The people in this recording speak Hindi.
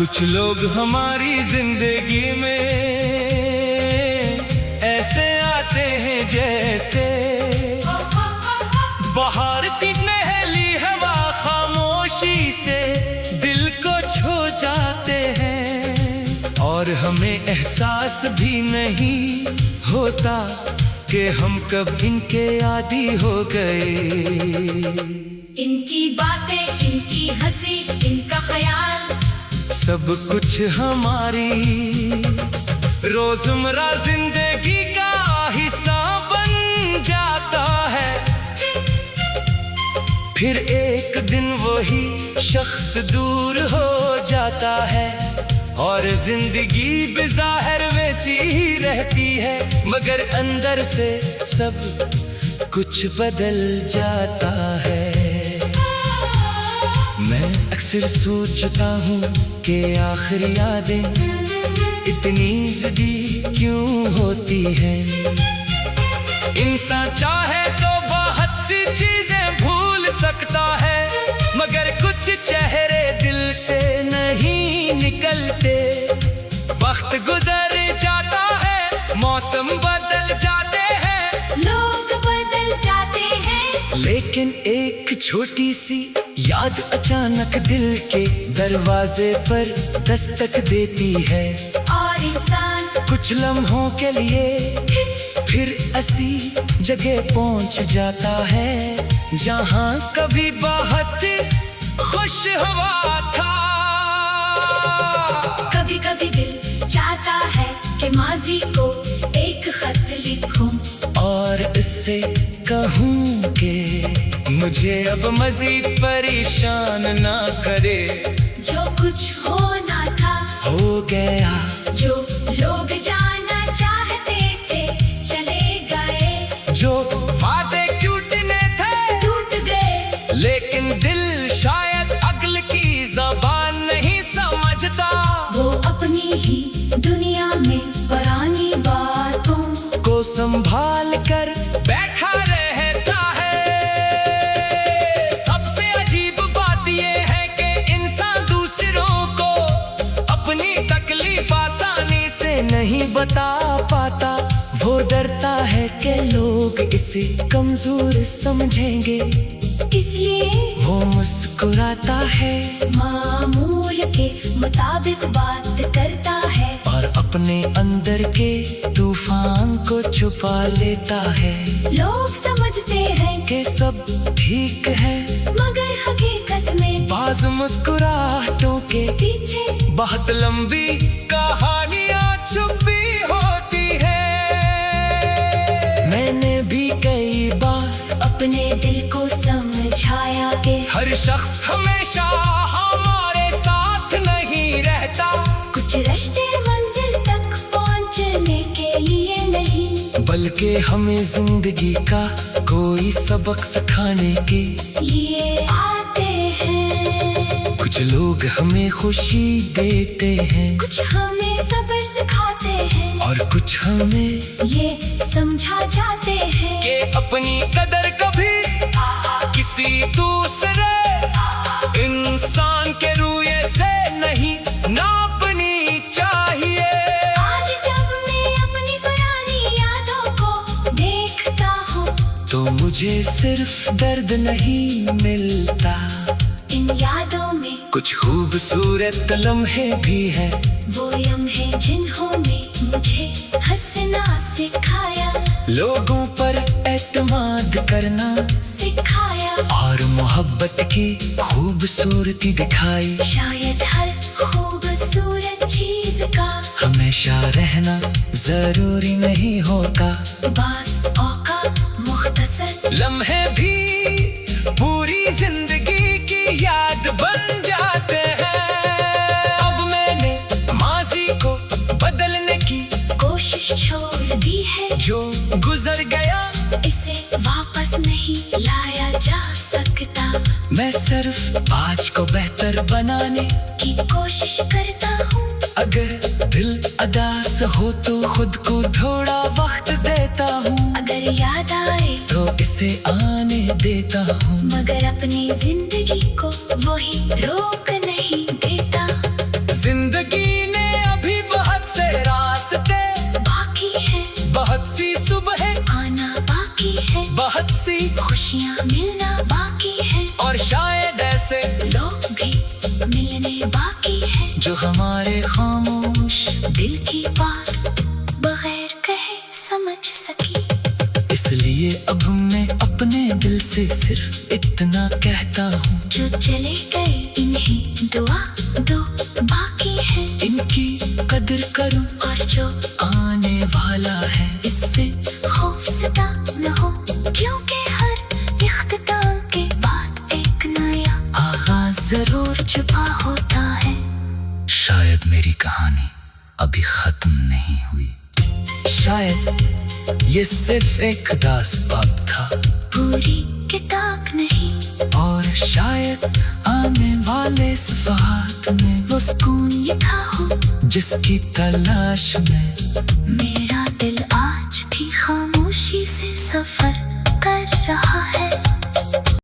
कुछ लोग हमारी जिंदगी में ऐसे आते हैं जैसे बाहर की पहली हवा, खामोशी से दिल को छू जाते हैं और हमें एहसास भी नहीं होता कि हम कब इनके आदी हो गए। इनकी बातें, इनकी हंसी, इनका ख्याल, सब कुछ हमारी रोजमर्रा जिंदगी का हिस्सा बन जाता है। फिर एक दिन वही शख्स दूर हो जाता है और जिंदगी बेज़ाहिर वैसी ही रहती है, मगर अंदर से सब कुछ बदल जाता है। मैं अक्सर सोचता हूँ कि आखिर यादें इतनी ज़िद्दी क्यों होती हैं। इंसान चाहे तो बहुत सी चीजें भूल सकता है, मगर कुछ चेहरे दिल से नहीं निकलते। वक्त गुजर जाता है, मौसम बदल जाते हैं, लोग बदल जाते हैं, लेकिन एक छोटी सी याद अचानक दिल के दरवाजे पर दस्तक देती है और इंसान कुछ लम्हों के लिए फिर ऐसी जगह पहुंच जाता है जहां कभी बहुत खुश हवा था। कभी कभी दिल चाहता है कि माजी को एक खत लिखूं और इससे कहूं कि मुझे अब मजीद परेशान ना करे। जो कुछ होना था हो गया, जो लोग जाना चाहते थे चले गए, जो वादे टूटने थे टूट गए, लेकिन दिल शायद अक्ल की ज़बान नहीं समझता। वो अपनी ही दुनिया में पुरानी बातों को संभाल कर बैठा रहता है। सबसे अजीब बात ये है कि इंसान दूसरों को अपनी तकलीफ आसानी से नहीं बता पाता। वो डरता है कि लोग इसे कमजोर समझेंगे, इसलिए वो मुस्कुराता है मामूल के मुताबिक बात करता है और अपने अंदर के तूफान को छुपा लेता है। लोग समझते हैं कि सब ठीक है, मगर हकीकत में बाज मुस्कुराहटों के पीछे बहुत लंबी कहानियां छुपी होती है। मैंने भी कई बार अपने दिल को समझाया कि हर शख्स हमेशा हमारे साथ नहीं रहता। कुछ रिश्ते मंजिल तक पहुंचने के लिए नहीं, बल्कि हमें जिंदगी का कोई सबक सिखाने के लिए आते हैं। कुछ लोग हमें खुशी देते हैं कुछ हमें सब्र सिखाते हैं और कुछ हमें ये समझा जाते हैं कि अपनी कदर कभी किसी दूसरे इंसान के रूये से नहीं नापनी चाहिए। आज जब मैं अपनी पुरानी यादों को देखता हूँ तो मुझे सिर्फ दर्द नहीं मिलता, इन यादों में कुछ खूबसूरत लम्हे भी हैं। वो लम्हे जिन्होंने मुझे हंसना सिखाया, लोगों पर एतमाद करना सिखाया, और मोहब्बत की खूबसूरती दिखाई। शायद हर खूबसूरत चीज का हमेशा रहना जरूरी नहीं होता, बास औकात मुख्तसर लम्हे भी पूरी जिंदगी की याद बन जाते हैं। अब मैंने माजी को बदलने की कोशिश छोड़ दी है, जो गुजर गया इसे वापस नहीं लाया जा सकता। मैं सिर्फ आज को बेहतर बनाने की कोशिश करता हूँ, अगर दिल अदास हो तो खुद को थोड़ा वक्त देता हूँ। अगर याद आए तो इसे आने देता हूँ, मगर अपनी जिंदगी को वही रोक नहीं देता। मिलना बाकी है, और शायद ऐसे लोग भी मिलने बाकी है, जो हमारे खामोश दिल की बात बगैर कहे समझ सकी। इसलिए अब मैं अपने दिल से सिर्फ इतना कहता हूँ, जो चले गए इन्हें दुआ दो बाकी है, इनकी कदर करूँ और जो आने वाला है इससे खौफज़दा न हो, क्योंकि हर इख्तिताम के बाद एक नया आगाज जरूर छुपा होता है। शायद मेरी कहानी अभी खत्म नहीं हुई, शायद ये सिर्फ एक दास्तान था, पूरी किताब नहीं, और शायद आने वाले सफ़हात में वो सुकून लिखा हो जिसकी तलाश में मेरा दिल आज भी